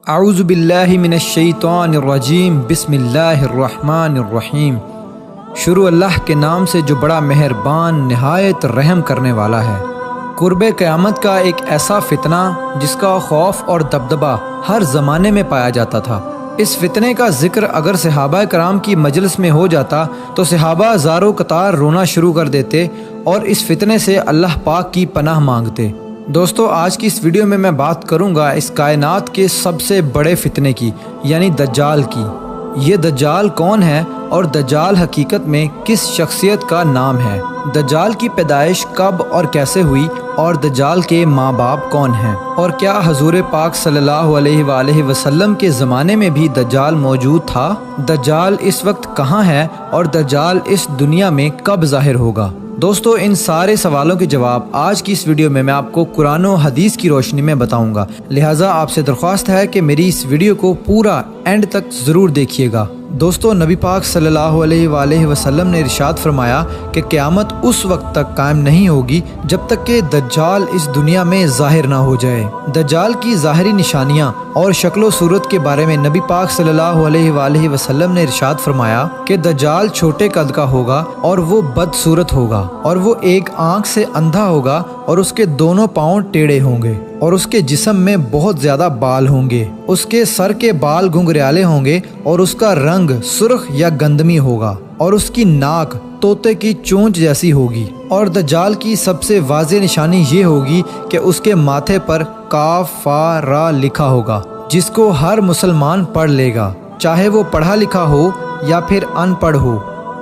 اعوذ باللہ من الشیطان الرجیم بسم اللہ الرحمن الرحیم۔ شروع اللہ کے نام سے جو بڑا مہربان نہایت رحم کرنے والا ہے۔ قرب قیامت کا ایک ایسا فتنہ جس کا خوف اور دبدبہ ہر زمانے میں پایا جاتا تھا۔ اس فتنے کا ذکر اگر صحابہ کرام کی مجلس میں ہو جاتا تو صحابہ زاروں قطار رونا شروع کر دیتے اور اس فتنے سے اللہ پاک کی پناہ مانگتے۔ دوستو، آج کی اس ویڈیو میں بات کروں گا اس کائنات کے سب سے بڑے فتنے کی، یعنی دجال کی۔ یہ دجال کون ہے اور دجال حقیقت میں کس شخصیت کا نام ہے؟ دجال کی پیدائش کب اور کیسے ہوئی اور دجال کے ماں باپ کون ہیں؟ اور کیا حضور پاک صلی اللہ علیہ وآلہ وسلم کے زمانے میں بھی دجال موجود تھا؟ دجال اس وقت کہاں ہے اور دجال اس دنیا میں کب ظاہر ہوگا؟ دوستو، ان سارے سوالوں کے جواب آج کی اس ویڈیو میں آپ کو قرآن و حدیث کی روشنی میں بتاؤں گا، لہٰذا آپ سے درخواست ہے کہ میری اس ویڈیو کو پورا اینڈ تک ضرور دیکھیے گا۔ دوستو، نبی پاک صلی اللہ علیہ وآلہ وسلم نے ارشاد فرمایا کہ قیامت اس وقت تک قائم نہیں ہوگی جب تک کہ دجال اس دنیا میں ظاہر نہ ہو جائے۔ دجال کی ظاہری نشانیاں اور شکل و صورت کے بارے میں نبی پاک صلی اللہ علیہ وآلہ وسلم نے ارشاد فرمایا کہ دجال چھوٹے قد کا ہوگا اور وہ بدصورت ہوگا، اور وہ ایک آنکھ سے اندھا ہوگا اور اس کے دونوں پاؤں ٹیڑھے ہوں گے، اور اس کے جسم میں بہت زیادہ بال ہوں گے، اس کے سر کے بال گھنگریالے ہوں گے اور اس کا رنگ سرخ یا گندمی ہوگا، اور اس کی ناک طوطے کی چونچ جیسی ہوگی۔ اور دجال کی سب سے واضح نشانی یہ ہوگی کہ اس کے ماتھے پر کاف فا را لکھا ہوگا، جس کو ہر مسلمان پڑھ لے گا، چاہے وہ پڑھا لکھا ہو یا پھر ان پڑھ ہو،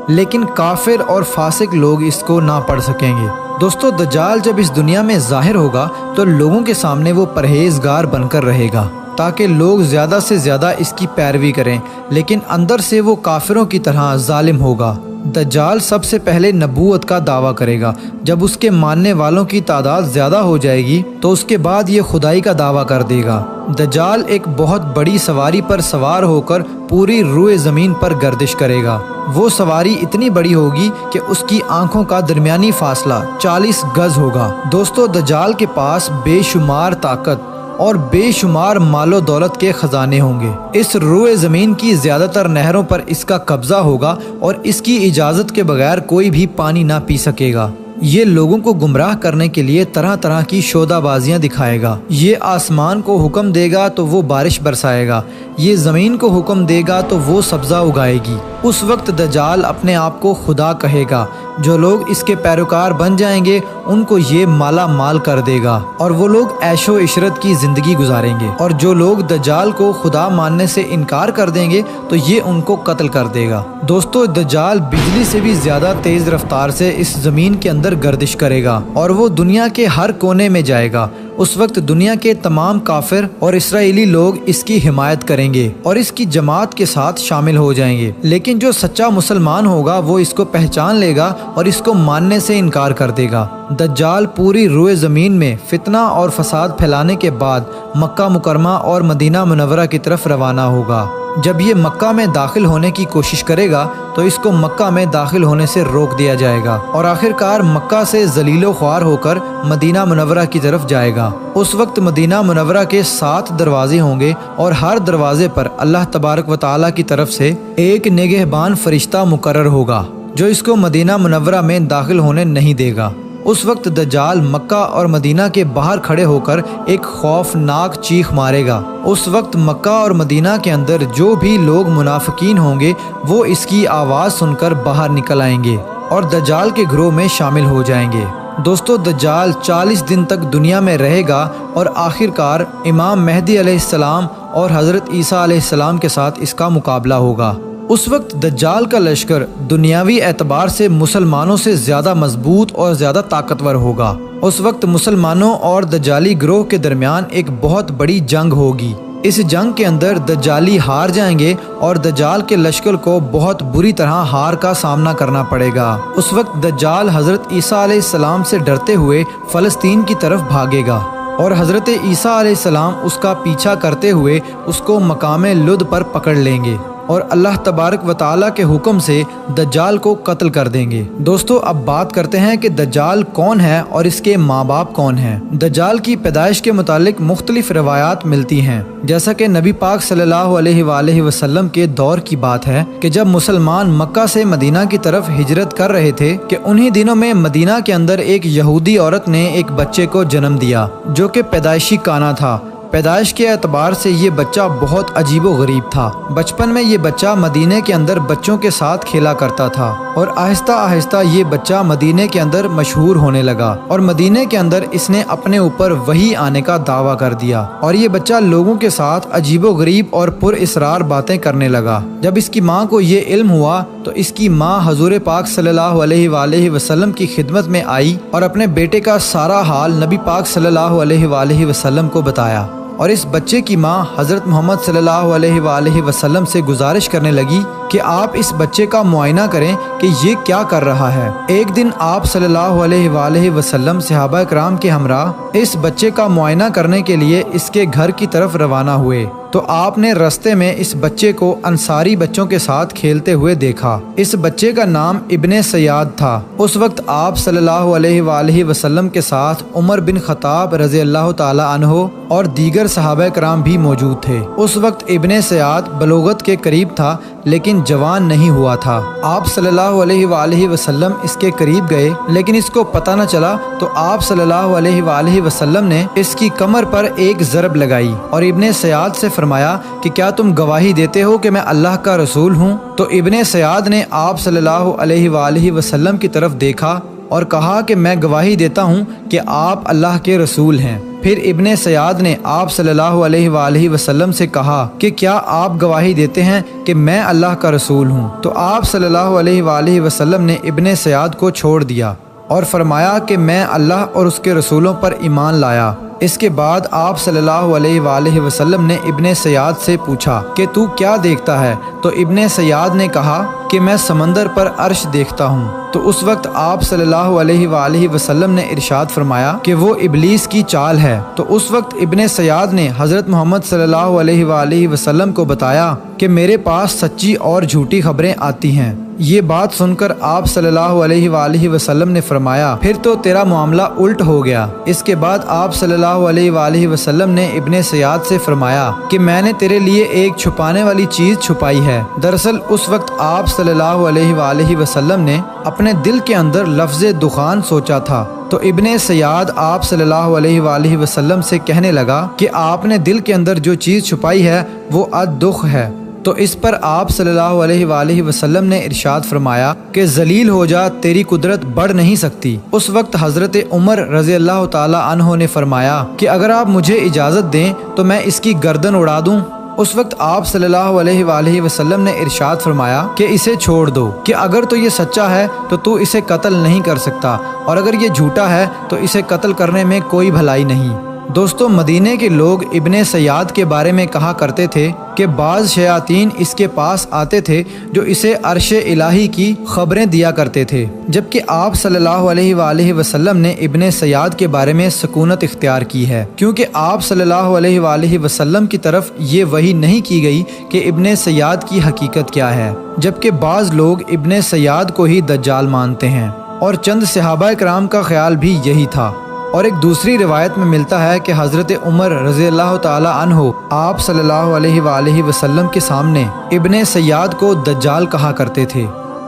لیکن کافر اور فاسق لوگ اس کو نہ پڑھ سکیں گے۔ دوستو، دجال جب اس دنیا میں ظاہر ہوگا تو لوگوں کے سامنے وہ پرہیزگار بن کر رہے گا تاکہ لوگ زیادہ سے زیادہ اس کی پیروی کریں، لیکن اندر سے وہ کافروں کی طرح ظالم ہوگا۔ دجال سب سے پہلے نبوت کا دعویٰ کرے گا، جب اس کے ماننے والوں کی تعداد زیادہ ہو جائے گی تو اس کے بعد یہ خدائی کا دعویٰ کر دے گا۔ دجال ایک بہت بڑی سواری پر سوار ہو کر پوری روئے زمین پر گردش کرے گا۔ وہ سواری اتنی بڑی ہوگی کہ اس کی آنکھوں کا درمیانی فاصلہ 40 گز ہوگا۔ دوستو، دجال کے پاس بے شمار طاقت اور بے شمار مال و دولت کے خزانے ہوں گے۔ اس روئے زمین کی زیادہ تر نہروں پر اس کا قبضہ ہوگا اور اس کی اجازت کے بغیر کوئی بھی پانی نہ پی سکے گا۔ یہ لوگوں کو گمراہ کرنے کے لیے طرح طرح کی شودہ بازیاں دکھائے گا۔ یہ آسمان کو حکم دے گا تو وہ بارش برسائے گا، یہ زمین کو حکم دے گا تو وہ سبزہ اگائے گی۔ اس وقت دجال اپنے آپ کو خدا کہے گا۔ جو لوگ اس کے پیروکار بن جائیں گے ان کو یہ مالا مال کر دے گا اور وہ لوگ عیش و عشرت کی زندگی گزاریں گے، اور جو لوگ دجال کو خدا ماننے سے انکار کر دیں گے تو یہ ان کو قتل کر دے گا۔ دوستو، دجال بجلی سے بھی زیادہ تیز رفتار سے اس زمین کے اندر گردش کرے گا اور وہ دنیا کے ہر کونے میں جائے گا۔ اس وقت دنیا کے تمام کافر اور اسرائیلی لوگ اس کی حمایت کریں گے اور اس کی جماعت کے ساتھ شامل ہو جائیں گے، لیکن جو سچا مسلمان ہوگا وہ اس کو پہچان لے گا اور اس کو ماننے سے انکار کر دے گا۔ دجال پوری روئے زمین میں فتنہ اور فساد پھیلانے کے بعد مکہ مکرمہ اور مدینہ منورہ کی طرف روانہ ہوگا۔ جب یہ مکہ میں داخل ہونے کی کوشش کرے گا تو اس کو مکہ میں داخل ہونے سے روک دیا جائے گا اور آخرکار مکہ سے ذلیل و خوار ہو کر مدینہ منورہ کی طرف جائے گا۔ اس وقت مدینہ منورہ کے 7 دروازے ہوں گے اور ہر دروازے پر اللہ تبارک و تعالیٰ کی طرف سے ایک نگہبان فرشتہ مقرر ہوگا جو اس کو مدینہ منورہ میں داخل ہونے نہیں دے گا۔ اس وقت دجال مکہ اور مدینہ کے باہر کھڑے ہو کر ایک خوفناک چیخ مارے گا۔ اس وقت مکہ اور مدینہ کے اندر جو بھی لوگ منافقین ہوں گے وہ اس کی آواز سن کر باہر نکل آئیں گے اور دجال کے گروہ میں شامل ہو جائیں گے۔ دوستو، دجال 40 دن تک دنیا میں رہے گا اور آخرکار امام مہدی علیہ السلام اور حضرت عیسیٰ علیہ السلام کے ساتھ اس کا مقابلہ ہوگا۔ اس وقت دجال کا لشکر دنیاوی اعتبار سے مسلمانوں سے زیادہ مضبوط اور زیادہ طاقتور ہوگا۔ اس وقت مسلمانوں اور دجالی گروہ کے درمیان ایک بہت بڑی جنگ ہوگی۔ اس جنگ کے اندر دجالی ہار جائیں گے اور دجال کے لشکر کو بہت بری طرح ہار کا سامنا کرنا پڑے گا۔ اس وقت دجال حضرت عیسیٰ علیہ السلام سے ڈرتے ہوئے فلسطین کی طرف بھاگے گا اور حضرت عیسیٰ علیہ السلام اس کا پیچھا کرتے ہوئے اس کو مقام لد پر پکڑ لیں گے۔ اور اللہ تبارک و تعالیٰ کے حکم سے دجال کو قتل کر دیں گے۔ دوستو اب بات کرتے ہیں کہ دجال کون ہے اور اس کے ماں باپ کون ہیں۔ دجال کی پیدائش کے متعلق مختلف روایات ملتی ہیں، جیسا کہ نبی پاک صلی اللہ علیہ وآلہ وسلم کے دور کی بات ہے کہ جب مسلمان مکہ سے مدینہ کی طرف ہجرت کر رہے تھے کہ انہی دنوں میں مدینہ کے اندر ایک یہودی عورت نے ایک بچے کو جنم دیا جو کہ پیدائشی کانا تھا۔ پیدائش کے اعتبار سے یہ بچہ بہت عجیب و غریب تھا۔ بچپن میں یہ بچہ مدینے کے اندر بچوں کے ساتھ کھیلا کرتا تھا اور آہستہ آہستہ یہ بچہ مدینے کے اندر مشہور ہونے لگا اور مدینے کے اندر اس نے اپنے اوپر وحی آنے کا دعویٰ کر دیا اور یہ بچہ لوگوں کے ساتھ عجیب و غریب اور پر اسرار باتیں کرنے لگا۔ جب اس کی ماں کو یہ علم ہوا تو اس کی ماں حضور پاک صلی اللہ علیہ وآلہ وسلم کی خدمت میں آئی اور اپنے بیٹے کا سارا حال نبی پاک صلی اللہ علیہ وآلہ وسلم کو بتایا، اور اس بچے کی ماں حضرت محمد صلی اللہ علیہ وآلہ وسلم سے گزارش کرنے لگی کہ آپ اس بچے کا معائنہ کریں کہ یہ کیا کر رہا ہے۔ ایک دن آپ صلی اللہ علیہ وآلہ وسلم صحابہ کرام کے ہمراہ اس بچے کا معائنہ کرنے کے لیے اس کے گھر کی طرف روانہ ہوئے تو آپ نے رستے میں اس بچے کو انصاری بچوں کے ساتھ کھیلتے ہوئے دیکھا۔ اس بچے کا نام ابن سیاد تھا۔ اس وقت آپ صلی اللہ علیہ وآلہ وسلم کے ساتھ عمر بن خطاب رضی اللہ تعالی عنہ اور دیگر صحابہ کرام بھی موجود تھے۔ اس وقت ابن سیاد بلوغت کے قریب تھا لیکن جوان نہیں ہوا تھا۔ آپ صلی اللہ علیہ وآلہ وسلم اس کے قریب گئے لیکن اس کو پتہ نہ چلا تو آپ صلی اللہ علیہ وآلہ وسلم نے اس کی کمر پر ایک ضرب لگائی اور ابن سیاد سے فرمایا کہ کیا تم گواہی دیتے ہو کہ میں اللہ کا رسول ہوں؟ تو ابن سیاد نے آپ صلی اللہ علیہ وآلہ وسلم کی طرف دیکھا اور کہا کہ میں گواہی دیتا ہوں کہ آپ اللہ کے رسول ہیں۔ پھر ابن سیاد نے آپ صلی اللہ علیہ وآلہ وسلم سے کہا کہ کیا آپ گواہی دیتے ہیں کہ میں اللہ کا رسول ہوں؟ تو آپ صلی اللہ علیہ وآلہ وسلم نے ابن سیاد کو چھوڑ دیا اور فرمایا کہ میں اللہ اور اس کے رسولوں پر ایمان لایا۔ اس کے بعد آپ صلی اللہ علیہ وآلہ وسلم نے ابن سیاد سے پوچھا کہ تو کیا دیکھتا ہے؟ تو ابن سیاد نے کہا کہ میں سمندر پر عرش دیکھتا ہوں۔ تو اس وقت آپ صلی اللہ علیہ وآلہ وسلم نے ارشاد فرمایا کہ وہ ابلیس کی چال ہے۔ تو اس وقت ابن سیاد نے حضرت محمد صلی اللہ علیہ وآلہ وسلم کو بتایا کہ میرے پاس سچی اور جھوٹی خبریں آتی ہیں۔ یہ بات سن کر آپ صلی اللہ علیہ وآلہ وسلم نے فرمایا پھر تو تیرا معاملہ الٹ ہو گیا۔ اس کے بعد آپ صلی اللہ علیہ وآلہ وسلم نے ابن سیاد سے فرمایا کہ میں نے تیرے لیے ایک چھپانے والی چیز چھپائی ہے۔ دراصل اس وقت آپ صلی اللہ علیہ وآلہ وسلم نے اپنے دل کے اندر لفظ دخان سوچا تھا۔ تو ابن سیاد آپ صلی اللہ علیہ وآلہ وسلم سے کہنے لگا کہ آپ نے دل کے اندر جو چیز چھپائی ہے وہ الدخ ہے۔ تو اس پر آپ صلی اللہ علیہ وآلہ وسلم نے ارشاد فرمایا کہ ذلیل ہو جا، تیری قدرت بڑھ نہیں سکتی۔ اس وقت حضرت عمر رضی اللہ تعالی عنہ نے فرمایا کہ اگر آپ مجھے اجازت دیں تو میں اس کی گردن اڑا دوں۔ اس وقت آپ صلی اللہ علیہ وآلہ وسلم نے ارشاد فرمایا کہ اسے چھوڑ دو، کہ اگر تو یہ سچا ہے تو اسے قتل نہیں کر سکتا اور اگر یہ جھوٹا ہے تو اسے قتل کرنے میں کوئی بھلائی نہیں۔ دوستو مدینے کے لوگ ابن سیاد کے بارے میں کہا کرتے تھے کہ بعض شیاطین اس کے پاس آتے تھے جو اسے عرش الہی کی خبریں دیا کرتے تھے، جبکہ آپ صلی اللہ علیہ وآلہ وسلم نے ابن سیاد کے بارے میں سکونت اختیار کی ہے، کیونکہ آپ صلی اللہ علیہ وآلہ وسلم کی طرف یہ وحی نہیں کی گئی کہ ابن سیاد کی حقیقت کیا ہے، جبکہ بعض لوگ ابن سیاد کو ہی دجال مانتے ہیں اور چند صحابہ کرام کا خیال بھی یہی تھا۔ اور ایک دوسری روایت میں ملتا ہے کہ حضرت عمر رضی اللہ تعالی عنہ آپ صلی اللہ علیہ وآلہ وسلم کے سامنے ابن سیاد کو دجال کہا کرتے تھے،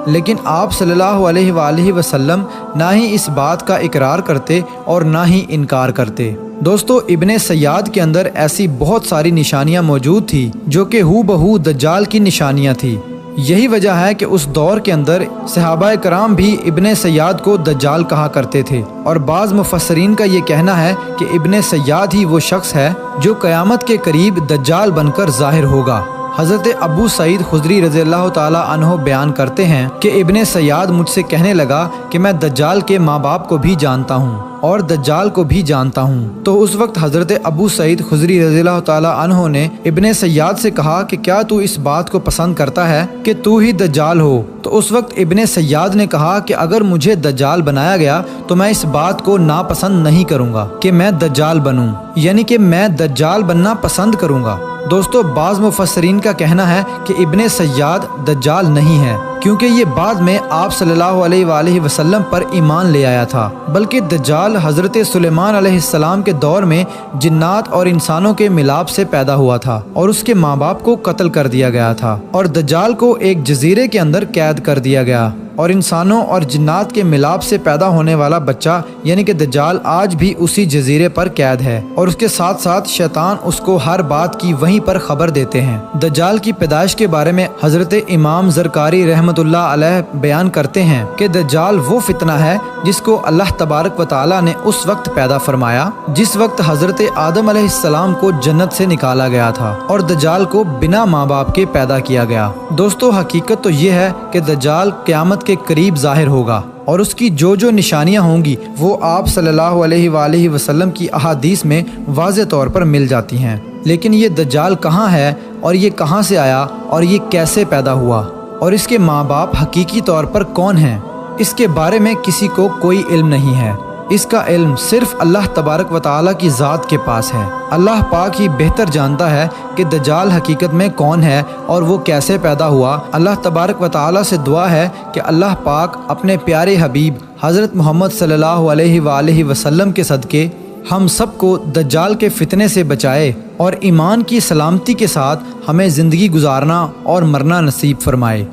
لیکن آپ صلی اللہ علیہ وآلہ وسلم نہ ہی اس بات کا اقرار کرتے اور نہ ہی انکار کرتے۔ دوستو ابن سیاد کے اندر ایسی بہت ساری نشانیاں موجود تھی جو کہ ہو بہو دجال کی نشانیاں تھی۔ یہی وجہ ہے کہ اس دور کے اندر صحابہ کرام بھی ابن سیاد کو دجال کہا کرتے تھے، اور بعض مفسرین کا یہ کہنا ہے کہ ابن سیاد ہی وہ شخص ہے جو قیامت کے قریب دجال بن کر ظاہر ہوگا۔ حضرت ابو سعید خدری رضی اللہ تعالی عنہ بیان کرتے ہیں کہ ابن سیاد مجھ سے کہنے لگا کہ میں دجال کے ماں باپ کو بھی جانتا ہوں اور دجال کو بھی جانتا ہوں۔ تو اس وقت حضرت ابو سعید خدری رضی اللہ تعالی عنہ نے ابن سیاد سے کہا کہ کیا تو اس بات کو پسند کرتا ہے کہ تو ہی دجال ہو؟ تو اس وقت ابن سیاد نے کہا کہ اگر مجھے دجال بنایا گیا تو میں اس بات کو ناپسند نہیں کروں گا کہ میں دجال بنوں، یعنی کہ میں دجال بننا پسند کروں گا۔ دوستو بعض مفسرین کا کہنا ہے کہ ابن سیاد دجال نہیں ہے، کیونکہ یہ بعد میں آپ صلی اللہ علیہ وآلہ وسلم پر ایمان لے آیا تھا، بلکہ دجال حضرت سلیمان علیہ السلام کے دور میں جنات اور انسانوں کے ملاپ سے پیدا ہوا تھا اور اس کے ماں باپ کو قتل کر دیا گیا تھا، اور دجال کو ایک جزیرے کے اندر قید کر دیا گیا، اور انسانوں اور جنات کے ملاپ سے پیدا ہونے والا بچہ یعنی کہ دجال آج بھی اسی جزیرے پر قید ہے، اور اس کے ساتھ ساتھ شیطان اس کو ہر بات کی وہیں پر خبر دیتے ہیں۔ دجال کی پیدائش کے بارے میں حضرت امام زرکاری رحمۃ اللہ علیہ بیان کرتے ہیں کہ دجال وہ فتنہ ہے جس کو اللہ تبارک و تعالی نے اس وقت پیدا فرمایا جس وقت حضرت آدم علیہ السلام کو جنت سے نکالا گیا تھا، اور دجال کو بنا ماں باپ کے پیدا کیا گیا۔ دوستو حقیقت تو یہ ہے کہ دجال قیامت کے قریب ظاہر ہوگا، اور اس کی جو نشانیاں ہوں گی وہ آپ صلی اللہ علیہ وآلہ وسلم کی احادیث میں واضح طور پر مل جاتی ہیں۔ لیکن یہ دجال کہاں ہے، اور یہ کہاں سے آیا، اور یہ کیسے پیدا ہوا، اور اس کے ماں باپ حقیقی طور پر کون ہیں، اس کے بارے میں کسی کو کوئی علم نہیں ہے۔ اس کا علم صرف اللہ تبارک و تعالیٰ کی ذات کے پاس ہے۔ اللہ پاک ہی بہتر جانتا ہے کہ دجال حقیقت میں کون ہے اور وہ کیسے پیدا ہوا۔ اللہ تبارک و تعالیٰ سے دعا ہے کہ اللہ پاک اپنے پیارے حبیب حضرت محمد صلی اللہ علیہ وآلہ وسلم کے صدقے ہم سب کو دجال کے فتنے سے بچائے اور ایمان کی سلامتی کے ساتھ ہمیں زندگی گزارنا اور مرنا نصیب فرمائے۔